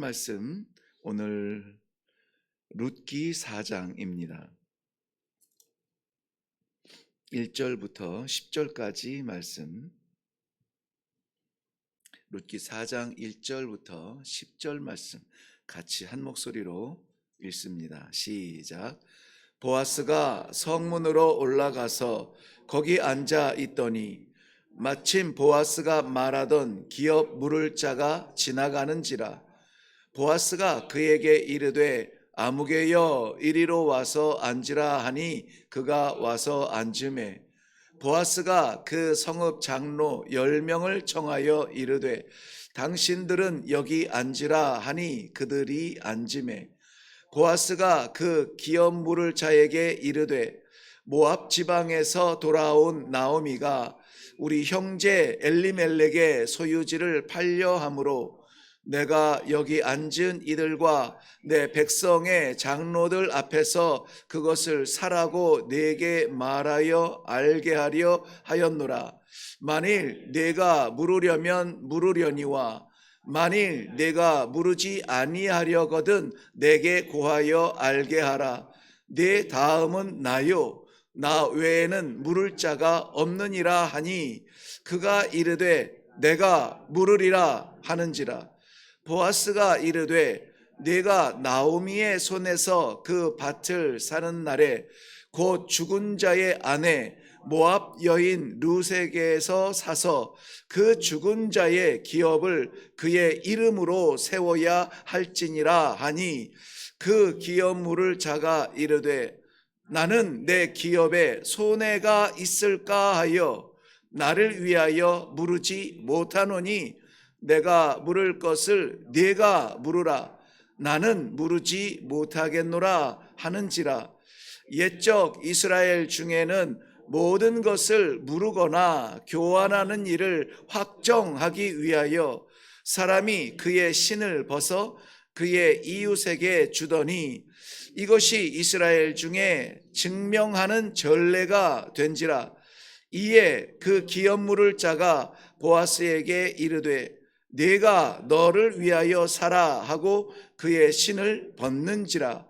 말씀 오늘 룻기 4장입니다. 1절부터 10절까지 말씀, 룻기 4장 1절부터 10절 말씀 같이 한 목소리로 읽습니다. 시작. 보아스가 성문으로 올라가서 거기 앉아 있더니 마침 보아스가 말하던 기업 물을 자가 지나가는지라. 보아스가 그에게 이르되 아무개여 이리로 와서 앉으라 하니 그가 와서 앉으매 보아스가 그 성읍 장로 10명을 청하여 이르되 당신들은 여기 앉으라 하니 그들이 앉으매 보아스가 그 기업 물을 자에게 이르되 모압 지방에서 돌아온 나오미가 우리 형제 엘리멜렉의 소유지를 팔려 함으로 내가 여기 앉은 이들과 내 백성의 장로들 앞에서 그것을 사라고 네게 말하여 알게 하려 하였노라. 만일 네가 물으려면 물으려니와 만일 네가 물으지 아니하려거든 내게 고하여 알게 하라. 네 다음은 나요. 나 외에는 물을 자가 없느니라 하니 그가 이르되 내가 물으리라 하는지라. 보아스가 이르되 네가 나오미의 손에서 그 밭을 사는 날에 곧 죽은 자의 아내 모압 여인 룻에게서 사서 그 죽은 자의 기업을 그의 이름으로 세워야 할지니라 하니 그 기업 물을 자가 이르되 나는 내 기업에 손해가 있을까 하여 나를 위하여 물으지 못하노니 내가 물을 것을 네가 물으라. 나는 물으지 못하겠노라 하는지라. 옛적 이스라엘 중에는 모든 것을 물으거나 교환하는 일을 확정하기 위하여 사람이 그의 신을 벗어 그의 이웃에게 주더니 이것이 이스라엘 중에 증명하는 전례가 된지라. 이에 그 기업 물을 자가 보아스에게 이르되 네가 너를 위하여 사라 하고 그의 신을 벗는지라.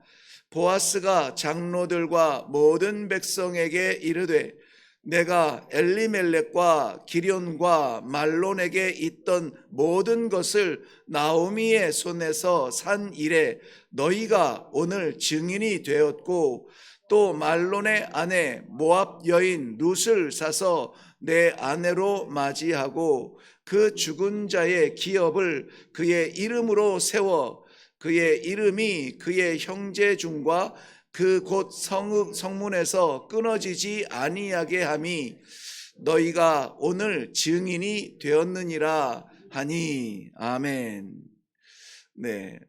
보아스가 장로들과 모든 백성에게 이르되 내가 엘리멜렉과 기럨과 말론에게 있던 모든 것을 나오미의 손에서 산 이래 너희가 오늘 증인이 되었고 또 말론의 아내 모압 여인 룻을 사서 내 아내로 맞이하고 그 죽은 자의 기업을 그의 이름으로 세워 그의 이름이 그의 형제 중과 그 곧 성문에서 끊어지지 아니하게 함이 너희가 오늘 증인이 되었느니라 하니. 아멘. 네,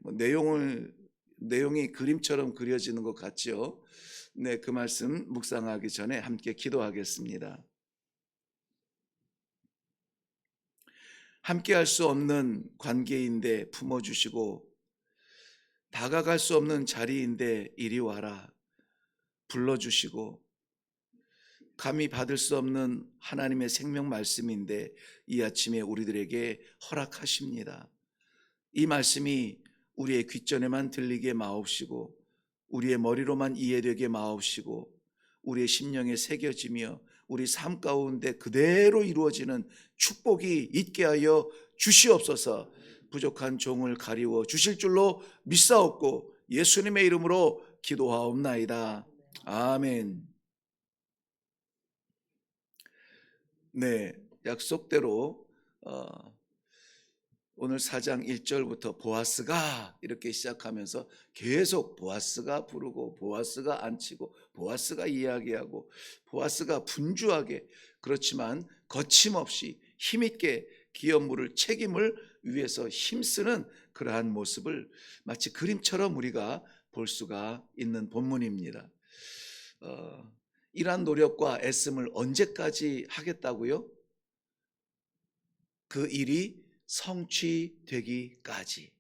내용이 그림처럼 그려지는 것 같죠? 네, 그 말씀 묵상하기 전에 함께 기도하겠습니다. 함께 할 수 없는 관계인데 품어주시고 다가갈 수 없는 자리인데 이리 와라 불러주시고 감히 받을 수 없는 하나님의 생명 말씀인데 이 아침에 우리들에게 허락하십니다. 이 말씀이 우리의 귓전에만 들리게 마옵시고 우리의 머리로만 이해되게 마옵시고 우리의 심령에 새겨지며 우리 삶 가운데 그대로 이루어지는 축복이 있게 하여 주시옵소서. 부족한 종을 가리워 주실 줄로 믿사옵고 예수님의 이름으로 기도하옵나이다. 아멘. 네, 약속대로 오늘 4장 1절부터 보아스가 이렇게 시작하면서 계속 보아스가 부르고 보아스가 앉히고 보아스가 이야기하고 보아스가 분주하게 그렇지만 거침없이 힘있게 기업 물을 책임을 위해서 힘쓰는 그러한 모습을 마치 그림처럼 우리가 볼 수가 있는 본문입니다. 이러한 노력과 애씀을 언제까지 하겠다고요? 그 일이 성취되기까지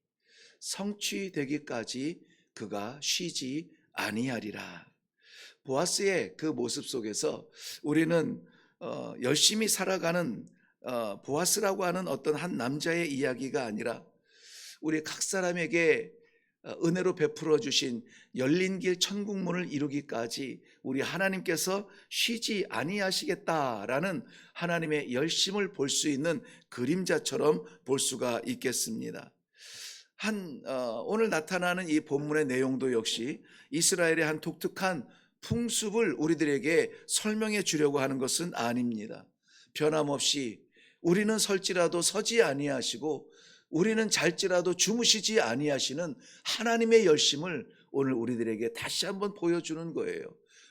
그가 쉬지 아니하리라. 보아스의 그 모습 속에서 우리는 열심히 살아가는 보아스라고 하는 어떤 한 남자의 이야기가 아니라 우리 각 사람에게 은혜로 베풀어 주신 열린 길 천국문을 이루기까지 우리 하나님께서 쉬지 아니하시겠다라는 하나님의 열심을 볼 수 있는 그림자처럼 볼 수가 있겠습니다. 오늘 나타나는 이 본문의 내용도 역시 이스라엘의 한 독특한 풍습을 우리들에게 설명해 주려고 하는 것은 아닙니다. 변함없이 우리는 설지라도 서지 아니하시고 우리는 잘지라도 주무시지 아니하시는 하나님의 열심을 오늘 우리들에게 다시 한번 보여주는 거예요.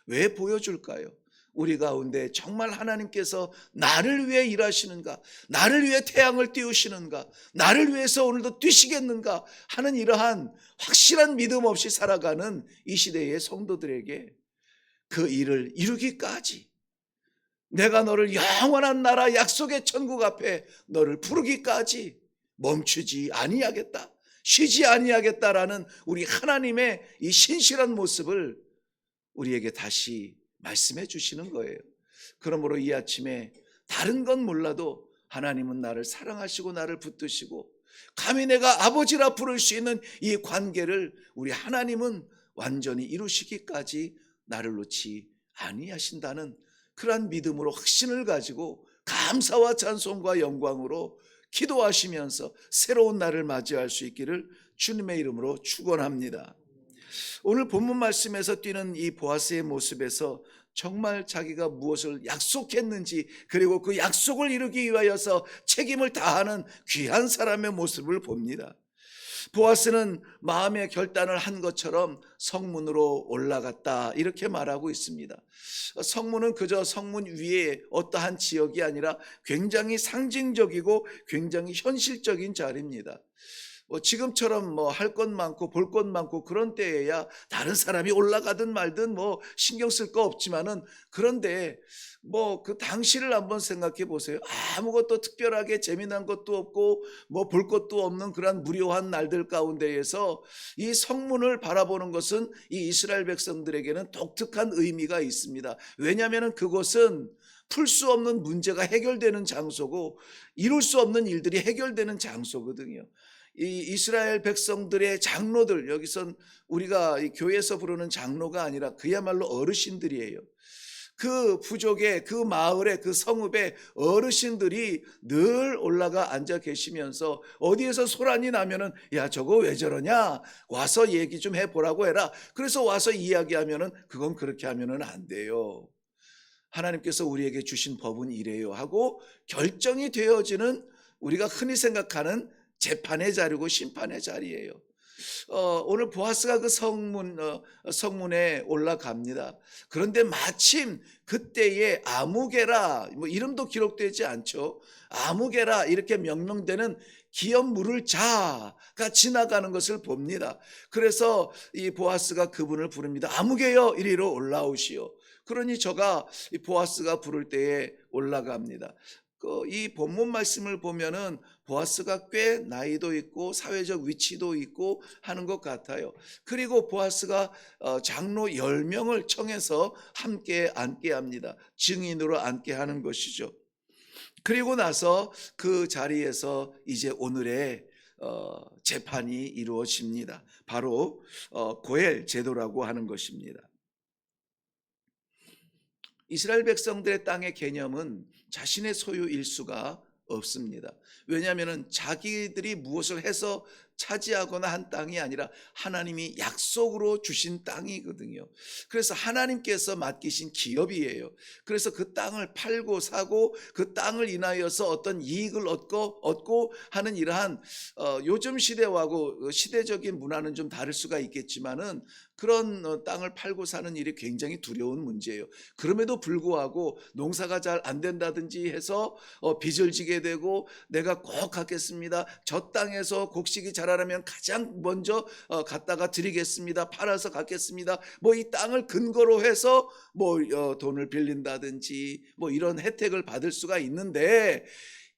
왜 보여줄까요? 우리 가운데 정말 하나님께서 나를 위해 일하시는가, 나를 위해 태양을 띄우시는가, 나를 위해서 오늘도 뛰시겠는가 하는 이러한 확실한 믿음 없이 살아가는 이 시대의 성도들에게 그 일을 이루기까지, 내가 너를 영원한 나라 약속의 천국 앞에 너를 부르기까지 멈추지 아니하겠다, 쉬지 아니하겠다라는 우리 하나님의 이 신실한 모습을 우리에게 다시 말씀해 주시는 거예요. 그러므로 이 아침에 다른 건 몰라도 하나님은 나를 사랑하시고 나를 붙드시고 감히 내가 아버지라 부를 수 있는 이 관계를 우리 하나님은 완전히 이루시기까지 나를 놓지 아니하신다는 그러한 믿음으로 확신을 가지고 감사와 찬송과 영광으로 기도하시면서 새로운 날을 맞이할 수 있기를 주님의 이름으로 축원합니다. 오늘 본문 말씀에서 띄는 이 보아스의 모습에서 정말 자기가 무엇을 약속했는지, 그리고 그 약속을 이루기 위하여서 책임을 다하는 귀한 사람의 모습을 봅니다. 보아스는 마음의 결단을 한 것처럼 성문으로 올라갔다, 이렇게 말하고 있습니다. 성문은 그저 성문 위에 어떠한 지역이 아니라 굉장히 상징적이고 굉장히 현실적인 자리입니다. 지금처럼 할 것 많고 볼 것 많고 그런 때에야 다른 사람이 올라가든 말든 신경 쓸 거 없지만은, 그런데 그 당시를 한번 생각해 보세요. 아무것도 특별하게 재미난 것도 없고 볼 것도 없는 그런 무료한 날들 가운데에서 이 성문을 바라보는 것은 이 이스라엘 백성들에게는 독특한 의미가 있습니다. 왜냐하면 그곳은 풀 수 없는 문제가 해결되는 장소고 이룰 수 없는 일들이 해결되는 장소거든요. 이 이스라엘 백성들의 장로들, 여기선 우리가 이 교회에서 부르는 장로가 아니라 그야말로 어르신들이에요. 그 부족의, 그 마을의, 그 성읍의 어르신들이 늘 올라가 앉아 계시면서 어디에서 소란이 나면은 야, 저거 왜 저러냐, 와서 얘기 좀 해보라고 해라. 그래서 와서 이야기하면은 그건 그렇게 하면은 안 돼요, 하나님께서 우리에게 주신 법은 이래요 하고 결정이 되어지는, 우리가 흔히 생각하는 재판의 자리고 심판의 자리예요. 오늘 보아스가 그 성문에 올라갑니다. 그런데 마침 그때에 아무개라, 이름도 기록되지 않죠. 아무개라 이렇게 명명되는 기업 물을 자가 지나가는 것을 봅니다. 그래서 이 보아스가 그분을 부릅니다. 아무개여 이리로 올라오시오. 그러니 저가 이 보아스가 부를 때에 올라갑니다. 이 본문 말씀을 보면은 보아스가 꽤 나이도 있고 사회적 위치도 있고 하는 것 같아요. 그리고 보아스가 장로 10명을 청해서 함께 앉게 합니다. 증인으로 앉게 하는 것이죠. 그리고 나서 그 자리에서 이제 오늘의 재판이 이루어집니다. 바로 고엘 제도라고 하는 것입니다. 이스라엘 백성들의 땅의 개념은 자신의 소유일 수가 없습니다. 왜냐하면 자기들이 무엇을 해서 차지하거나 한 땅이 아니라 하나님이 약속으로 주신 땅이거든요. 그래서 하나님께서 맡기신 기업이에요. 그래서 그 땅을 팔고 사고 그 땅을 인하여서 어떤 이익을 얻고 하는 이러한 요즘 시대하고 시대적인 문화는 좀 다를 수가 있겠지만은 그런 땅을 팔고 사는 일이 굉장히 두려운 문제예요. 그럼에도 불구하고 농사가 잘 안 된다든지 해서 빚을 지게 되고, 내가 꼭 갖겠습니다, 저 땅에서 곡식이 자라려면 가장 먼저 갖다가 드리겠습니다, 팔아서 갖겠습니다, 이 땅을 근거로 해서 돈을 빌린다든지 이런 혜택을 받을 수가 있는데,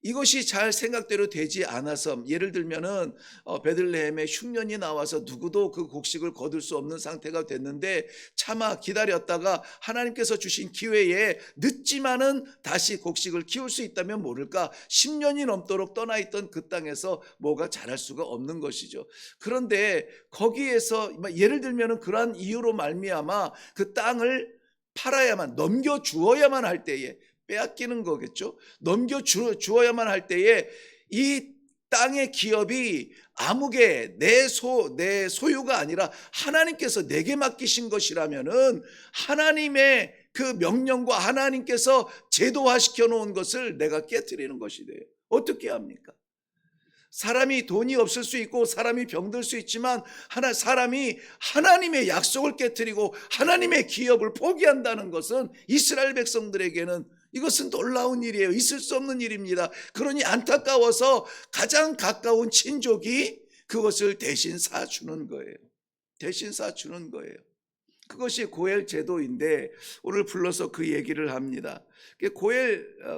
이것이 잘 생각대로 되지 않아서, 예를 들면은 베들레헴에 흉년이 나와서 누구도 그 곡식을 거둘 수 없는 상태가 됐는데 차마 기다렸다가 하나님께서 주신 기회에 늦지만은 다시 곡식을 키울 수 있다면 모를까, 10년이 넘도록 떠나 있던 그 땅에서 뭐가 자랄 수가 없는 것이죠. 그런데 거기에서 예를 들면은 그러한 이유로 말미암아 그 땅을 팔아야만, 넘겨 주어야만 할 때에, 빼앗기는 거겠죠. 넘겨 주어야만 할 때에 이 땅의 기업이 아무개 내 소유가 아니라 하나님께서 내게 맡기신 것이라면은 하나님의 그 명령과 하나님께서 제도화시켜 놓은 것을 내가 깨트리는 것이 돼요. 어떻게 합니까? 사람이 돈이 없을 수 있고 사람이 병들 수 있지만 사람이 하나님의 약속을 깨트리고 하나님의 기업을 포기한다는 것은 이스라엘 백성들에게는 이것은 놀라운 일이에요. 있을 수 없는 일입니다. 그러니 안타까워서 가장 가까운 친족이 그것을 대신 사주는 거예요. 대신 사주는 거예요. 그것이 고엘 제도인데 오늘 불러서 그 얘기를 합니다.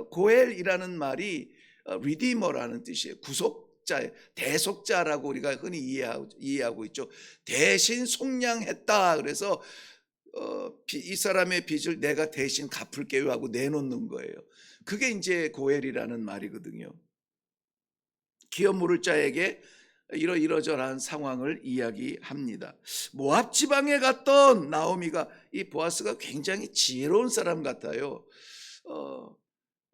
고엘이라는 말이 리디머라는 뜻이에요. 대속자라고 우리가 흔히 이해하고 있죠. 대신 속량했다. 그래서 이 사람의 빚을 내가 대신 갚을게요 하고 내놓는 거예요. 그게 이제 고엘이라는 말이거든요. 기업 물을 자에게 이러저러한 상황을 이야기합니다. 모압 지방에 갔던 나오미가, 이 보아스가 굉장히 지혜로운 사람 같아요.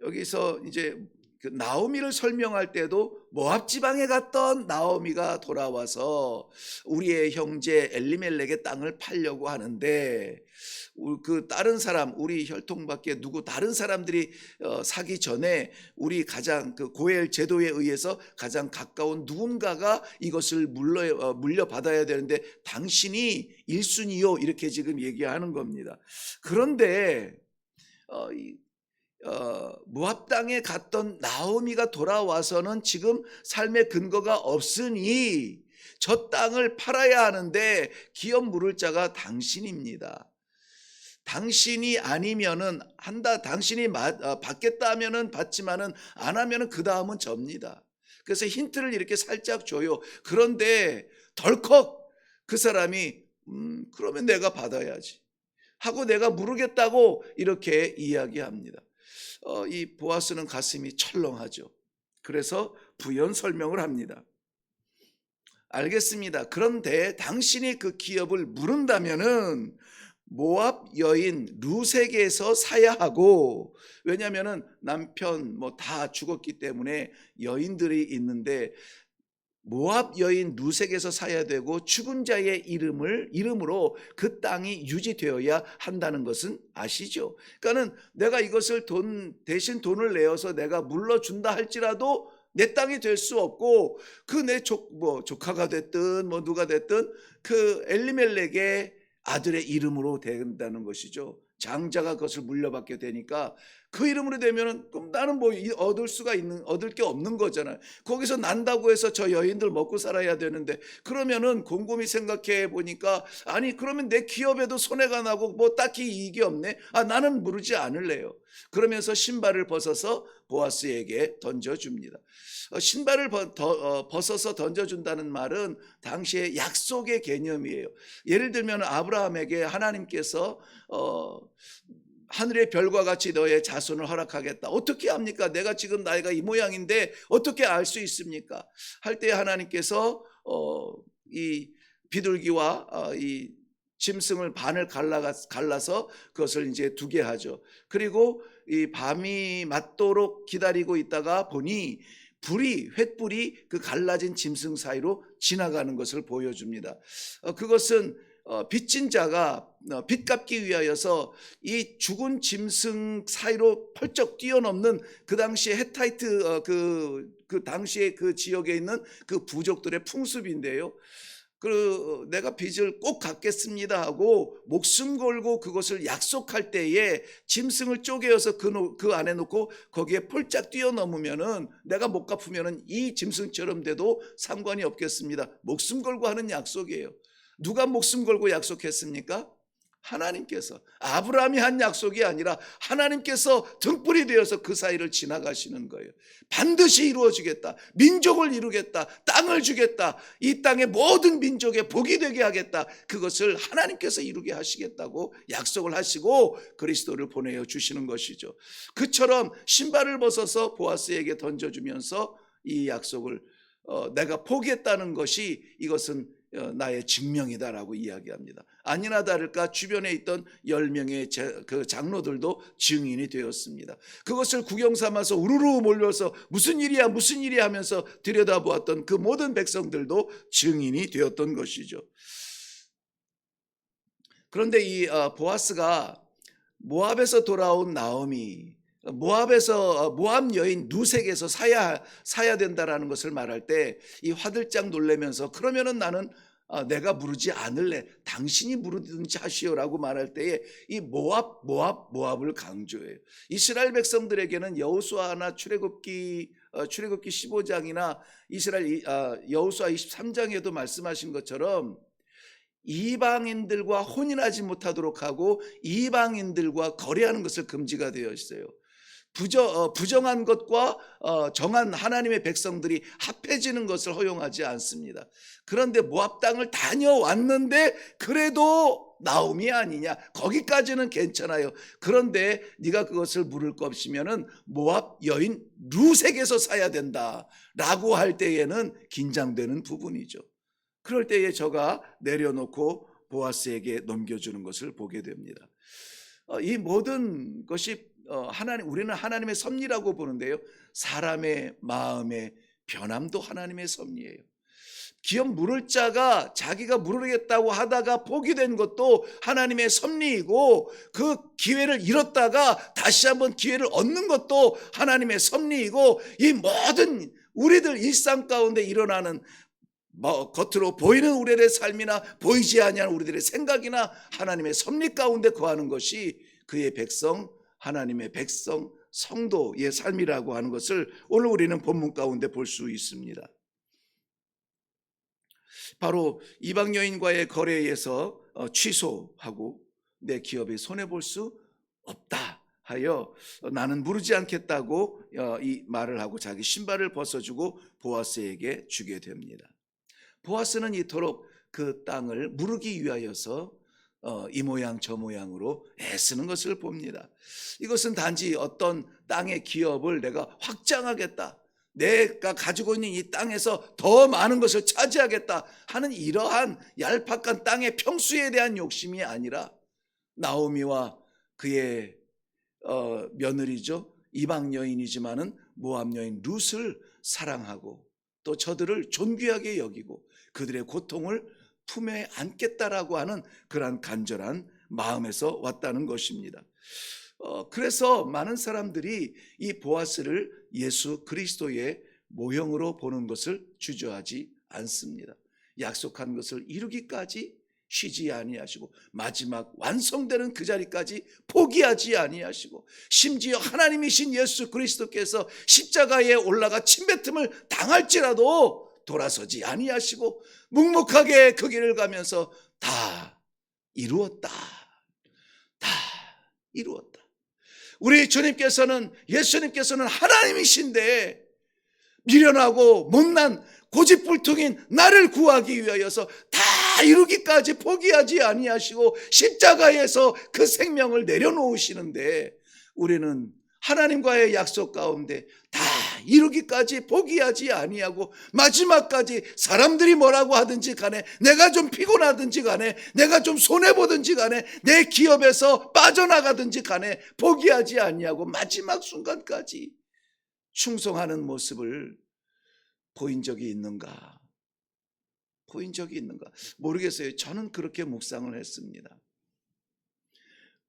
여기서 이제 그 나오미를 설명할 때도 모압 지방에 갔던 나오미가 돌아와서 우리의 형제 엘리멜렉의 땅을 팔려고 하는데, 그 다른 사람, 우리 혈통밖에 누구 다른 사람들이 사기 전에 우리 가장 그 고엘 제도에 의해서 가장 가까운 누군가가 이것을 물려받아야 되는데 당신이 1순위요, 이렇게 지금 얘기하는 겁니다. 그런데 모압 땅에 갔던 나오미가 돌아와서는 지금 삶의 근거가 없으니 저 땅을 팔아야 하는데 기업 물을 자가 당신입니다. 당신이 아니면은 한다, 당신이 받겠다 하면은 받지만은 안 하면은 그 다음은 접니다. 그래서 힌트를 이렇게 살짝 줘요. 그런데 덜컥 그 사람이 그러면 내가 받아야지 하고 내가 물으겠다고 이렇게 이야기합니다. 이 보아스는 가슴이 철렁하죠. 그래서 부연 설명을 합니다. 알겠습니다. 그런데 당신이 그 기업을 물은다면은 모압 여인 루색에서 사야 하고, 왜냐하면은 남편 뭐 다 죽었기 때문에 여인들이 있는데 모압 여인 루색에서 사야 되고 죽은 자의 이름으로 그 땅이 유지되어야 한다는 것은 아시죠? 그러니까는 내가 이것을 대신 돈을 내어서 내가 물러준다 할지라도 내 땅이 될 수 없고, 그 내 조카가 됐든 뭐 누가 됐든 그 엘리멜렉의 아들의 이름으로 된다는 것이죠. 장자가 그것을 물려받게 되니까 그 이름으로 되면은 그럼 나는 뭐 얻을 게 없는 거잖아요. 거기서 난다고 해서 저 여인들 먹고 살아야 되는데, 그러면은 곰곰이 생각해 보니까 아니 그러면 내 기업에도 손해가 나고 뭐 딱히 이익이 없네. 나는 물지 않을래요. 그러면서 신발을 벗어서 보아스에게 던져줍니다. 신발을 벗어서 던져준다는 말은 당시의 약속의 개념이에요. 예를 들면 아브라함에게 하나님께서 하늘의 별과 같이 너의 자손을 허락하겠다. 어떻게 합니까? 내가 지금 나이가 이 모양인데 어떻게 알 수 있습니까? 할 때 하나님께서 이 비둘기와 이 짐승을 반을 갈라서 그것을 이제 두게 하죠. 그리고 이 밤이 맞도록 기다리고 있다가 보니 횃불이 그 갈라진 짐승 사이로 지나가는 것을 보여줍니다. 그것은 빚진 자가 빚 갚기 위하여서 이 죽은 짐승 사이로 펄쩍 뛰어넘는 그 당시에 헤타이트 그 당시에 그 지역에 있는 그 부족들의 풍습인데요. 내가 빚을 꼭 갚겠습니다 하고 목숨 걸고 그것을 약속할 때에 짐승을 쪼개어서 그 안에 놓고 거기에 폴짝 뛰어넘으면은 내가 못 갚으면은 이 짐승처럼 돼도 상관이 없겠습니다. 목숨 걸고 하는 약속이에요. 누가 목숨 걸고 약속했습니까? 하나님께서, 아브라함이 한 약속이 아니라 하나님께서 등불이 되어서 그 사이를 지나가시는 거예요. 반드시 이루어지겠다. 민족을 이루겠다. 땅을 주겠다. 이 땅의 모든 민족의 복이 되게 하겠다. 그것을 하나님께서 이루게 하시겠다고 약속을 하시고 그리스도를 보내어 주시는 것이죠. 그처럼 신발을 벗어서 보아스에게 던져주면서 이 약속을 내가 포기했다는 것이 이것은 나의 증명이다라고 이야기합니다. 아니나 다를까 주변에 있던 10명의 그 장로들도 증인이 되었습니다. 그것을 구경 삼아서 우르르 몰려서 무슨 일이야 무슨 일이야 하면서 들여다보았던 그 모든 백성들도 증인이 되었던 것이죠. 그런데 이 보아스가 모압에서 돌아온 나오미, 모압 여인 누색에서 사야 된다라는 것을 말할 때 이 화들짝 놀라면서 그러면은 나는 내가 부르지 않을래, 당신이 부르든지 하시오라고 말할 때에 이 모압을 강조해요. 이스라엘 백성들에게는 여호수아나 출애굽기 15장이나 여호수아 23장에도 말씀하신 것처럼 이방인들과 혼인하지 못하도록 하고 이방인들과 거래하는 것을 금지가 되어 있어요. 부정한 것과 정한 하나님의 백성들이 합해지는 것을 허용하지 않습니다. 그런데 모압 땅을 다녀왔는데 그래도 나옴이 아니냐, 거기까지는 괜찮아요. 그런데 네가 그것을 물을 것이면은 모압 여인 루색에서 사야 된다라고 할 때에는 긴장되는 부분이죠. 그럴 때에 저가 내려놓고 보아스에게 넘겨주는 것을 보게 됩니다. 이 모든 것이 우리는 하나님의 섭리라고 보는데요, 사람의 마음의 변함도 하나님의 섭리예요. 기업 물을 자가 자기가 물으겠다고 하다가 포기된 것도 하나님의 섭리이고, 그 기회를 잃었다가 다시 한번 기회를 얻는 것도 하나님의 섭리이고, 이 모든 우리들 일상 가운데 일어나는 겉으로 보이는 우리들의 삶이나 보이지 아니하는 우리들의 생각이나 하나님의 섭리 가운데 거하는 것이 그의 백성, 하나님의 백성, 성도의 삶이라고 하는 것을 오늘 우리는 본문 가운데 볼 수 있습니다. 바로 이방 여인과의 거래에서 취소하고 내 기업에 손해볼 수 없다 하여 나는 무르지 않겠다고 이 말을 하고 자기 신발을 벗어주고 보아스에게 주게 됩니다. 보아스는 이토록 그 땅을 무르기 위하여서 이 모양 저 모양으로 애쓰는 것을 봅니다. 이것은 단지 어떤 땅의 기업을 내가 확장하겠다, 내가 가지고 있는 이 땅에서 더 많은 것을 차지하겠다 하는 이러한 얄팍한 땅의 평수에 대한 욕심이 아니라, 나오미와 그의 며느리죠, 이방 여인이지만은 모압 여인 룻을 사랑하고 또 저들을 존귀하게 여기고 그들의 고통을 품에 안겠다라고 하는 그러한 간절한 마음에서 왔다는 것입니다. 그래서 많은 사람들이 이 보아스를 예수 그리스도의 모형으로 보는 것을 주저하지 않습니다. 약속한 것을 이루기까지 쉬지 아니하시고 마지막 완성되는 그 자리까지 포기하지 아니하시고, 심지어 하나님이신 예수 그리스도께서 십자가에 올라가 침뱉음을 당할지라도 돌아서지 아니하시고 묵묵하게 그 길을 가면서 다 이루었다, 다 이루었다. 우리 예수님께서는 하나님이신데 미련하고 못난 고집불통인 나를 구하기 위하여서 다 이루기까지 포기하지 아니하시고 십자가에서 그 생명을 내려놓으시는데, 우리는 하나님과의 약속 가운데 다 이루기까지 포기하지 아니하고 마지막까지 사람들이 뭐라고 하든지 간에, 내가 좀 피곤하든지 간에, 내가 좀 손해보든지 간에, 내 기업에서 빠져나가든지 간에 포기하지 아니하고 마지막 순간까지 충성하는 모습을 보인 적이 있는가? 모르겠어요. 저는 그렇게 묵상을 했습니다.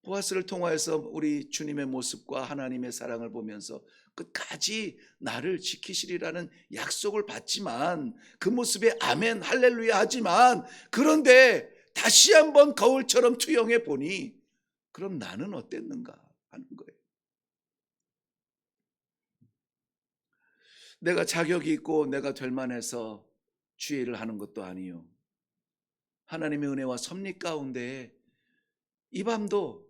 보아스를 통하여서 우리 주님의 모습과 하나님의 사랑을 보면서 끝까지 나를 지키시리라는 약속을 받지만, 그 모습에 아멘 할렐루야 하지만, 그런데 다시 한번 거울처럼 투영해 보니 그럼 나는 어땠는가 하는 거예요. 내가 자격이 있고 내가 될 만해서 주의를 하는 것도 아니요, 하나님의 은혜와 섭리 가운데 이 밤도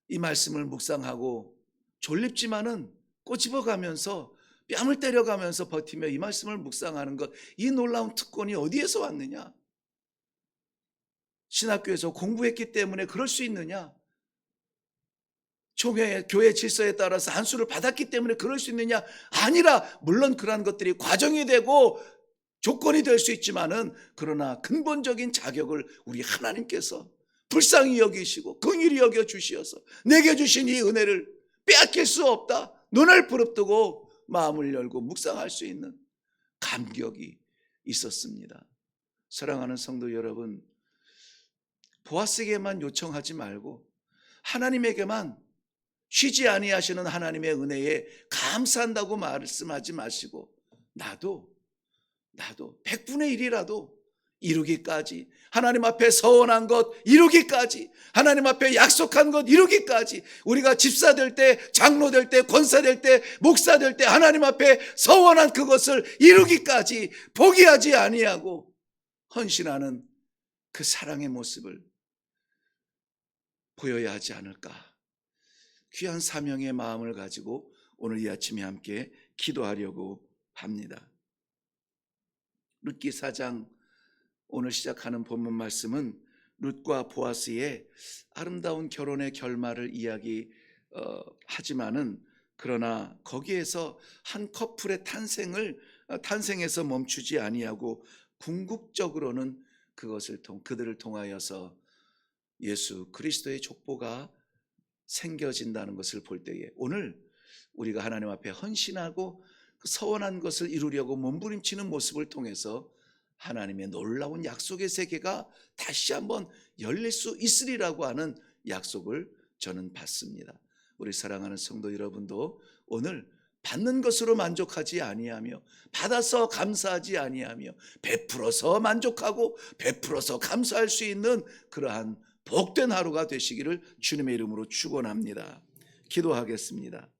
이 말씀을 묵상하고 졸립지만은 꼬집어가면서 뺨을 때려가면서 버티며 이 말씀을 묵상하는 것, 이 놀라운 특권이 어디에서 왔느냐? 신학교에서 공부했기 때문에 그럴 수 있느냐? 교회 질서에 따라서 안수를 받았기 때문에 그럴 수 있느냐? 아니라 물론 그러한 것들이 과정이 되고 조건이 될 수 있지만은, 그러나 근본적인 자격을 우리 하나님께서 불쌍히 여기시고 긍휼히 여겨 주시어서 내게 주신 이 은혜를 빼앗길 수 없다. 눈을 부릅뜨고 마음을 열고 묵상할 수 있는 감격이 있었습니다. 사랑하는 성도 여러분, 보아스에게만 요청하지 말고 하나님에게만, 쉬지 아니하시는 하나님의 은혜에 감사한다고 말씀하지 마시고 나도 100분의 1이라도 이루기까지, 하나님 앞에 서원한 것 이루기까지, 하나님 앞에 약속한 것 이루기까지, 우리가 집사 될 때, 장로 될 때, 권사 될 때, 목사 될 때 하나님 앞에 서원한 그것을 이루기까지 포기하지 아니하고 헌신하는 그 사랑의 모습을 보여야 하지 않을까. 귀한 사명의 마음을 가지고 오늘 이 아침에 함께 기도하려고 합니다. 룻기 4장 오늘 시작하는 본문 말씀은 룻과 보아스의 아름다운 결혼의 결말을 이야기하지만은, 그러나 거기에서 한 커플의 탄생에서 멈추지 아니하고 궁극적으로는 그들을 통하여서 예수 그리스도의 족보가 생겨진다는 것을 볼 때에, 오늘 우리가 하나님 앞에 헌신하고 서원한 것을 이루려고 몸부림치는 모습을 통해서 하나님의 놀라운 약속의 세계가 다시 한번 열릴 수 있으리라고 하는 약속을 저는 받습니다. 우리 사랑하는 성도 여러분도 오늘 받는 것으로 만족하지 아니하며, 받아서 감사하지 아니하며, 베풀어서 만족하고 베풀어서 감사할 수 있는 그러한 복된 하루가 되시기를 주님의 이름으로 축원합니다. 기도하겠습니다.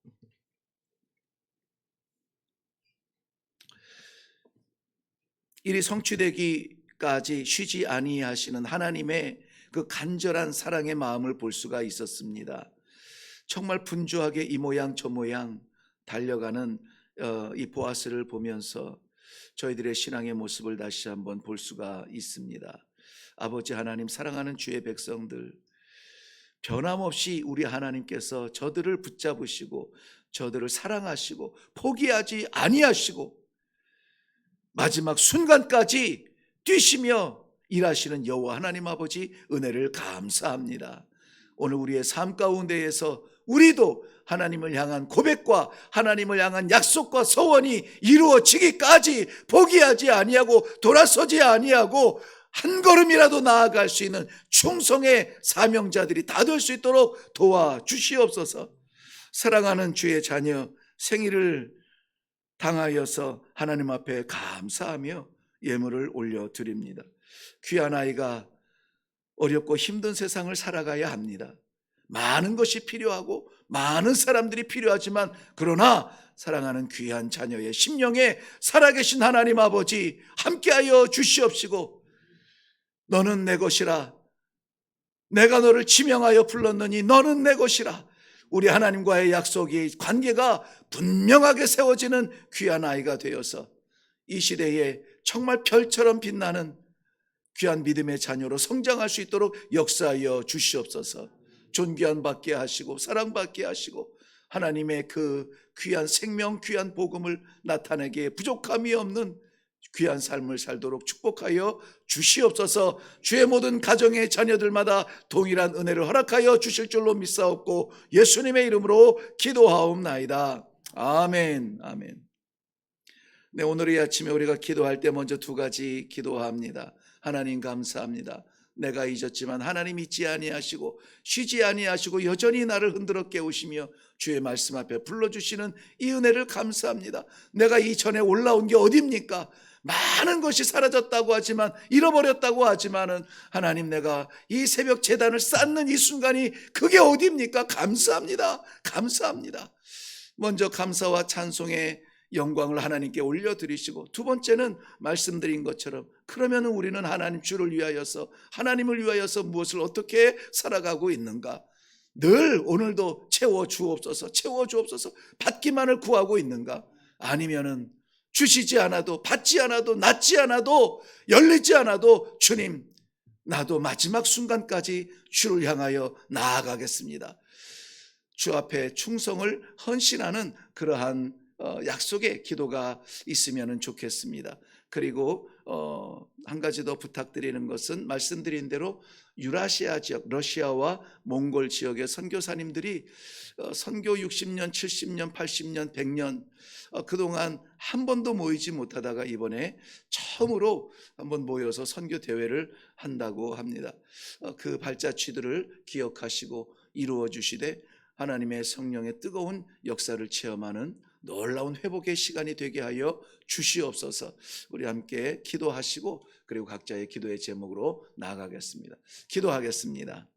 일이 성취되기까지 쉬지 아니하시는 하나님의 그 간절한 사랑의 마음을 볼 수가 있었습니다. 정말 분주하게 이 모양 저 모양 달려가는 이 보아스를 보면서 저희들의 신앙의 모습을 다시 한번 볼 수가 있습니다. 아버지 하나님, 사랑하는 주의 백성들, 변함없이 우리 하나님께서 저들을 붙잡으시고 저들을 사랑하시고 포기하지 아니하시고 마지막 순간까지 뛰시며 일하시는 여호와 하나님 아버지, 은혜를 감사합니다. 오늘 우리의 삶 가운데에서 우리도 하나님을 향한 고백과 하나님을 향한 약속과 소원이 이루어지기까지 포기하지 아니하고 돌아서지 아니하고 한 걸음이라도 나아갈 수 있는 충성의 사명자들이 다 될 수 있도록 도와주시옵소서. 사랑하는 주의 자녀 생일을 당하여서 하나님 앞에 감사하며 예물을 올려드립니다. 귀한 아이가 어렵고 힘든 세상을 살아가야 합니다. 많은 것이 필요하고 많은 사람들이 필요하지만, 그러나 사랑하는 귀한 자녀의 심령에 살아계신 하나님 아버지 함께하여 주시옵시고, 너는 내 것이라, 내가 너를 지명하여 불렀느니 너는 내 것이라, 우리 하나님과의 약속이, 관계가 분명하게 세워지는 귀한 아이가 되어서 이 시대에 정말 별처럼 빛나는 귀한 믿음의 자녀로 성장할 수 있도록 역사하여 주시옵소서. 존귀한 받게 하시고 사랑받게 하시고 하나님의 그 귀한 생명, 귀한 복음을 나타내기에 부족함이 없는 귀한 삶을 살도록 축복하여 주시옵소서. 주의 모든 가정의 자녀들마다 동일한 은혜를 허락하여 주실 줄로 믿사옵고 예수님의 이름으로 기도하옵나이다. 아멘. 아멘. 네, 오늘 이 아침에 우리가 기도할 때 먼저 두 가지 기도합니다. 하나님 감사합니다. 내가 잊었지만 하나님 잊지 아니하시고 쉬지 아니하시고 여전히 나를 흔들어 깨우시며 주의 말씀 앞에 불러주시는 이 은혜를 감사합니다. 내가 이전에 올라온 게 어딥니까? 많은 것이 사라졌다고 하지만, 잃어버렸다고 하지만은, 하나님, 내가 이 새벽 제단을 쌓는 이 순간이 그게 어딥니까? 감사합니다. 감사합니다. 먼저 감사와 찬송의 영광을 하나님께 올려드리시고, 두 번째는 말씀드린 것처럼 그러면 우리는 하나님 주를 위하여서, 하나님을 위하여서 무엇을 어떻게 살아가고 있는가? 늘 오늘도 채워주옵소서, 채워주옵소서, 받기만을 구하고 있는가? 아니면은 주시지 않아도, 받지 않아도, 낳지 않아도, 열리지 않아도 주님, 나도 마지막 순간까지 주를 향하여 나아가겠습니다, 주 앞에 충성을 헌신하는 그러한 약속의 기도가 있으면 좋겠습니다. 그리고 한 가지 더 부탁드리는 것은, 말씀드린 대로 유라시아 지역, 러시아와 몽골 지역의 선교사님들이 선교 60년, 70년, 80년, 100년 그동안 한 번도 모이지 못하다가 이번에 처음으로 한번 모여서 선교 대회를 한다고 합니다. 그 발자취들을 기억하시고 이루어 주시되 하나님의 성령의 뜨거운 역사를 체험하는 놀라운 회복의 시간이 되게 하여 주시옵소서. 우리 함께 기도하시고 그리고 각자의 기도의 제목으로 나아가겠습니다. 기도하겠습니다.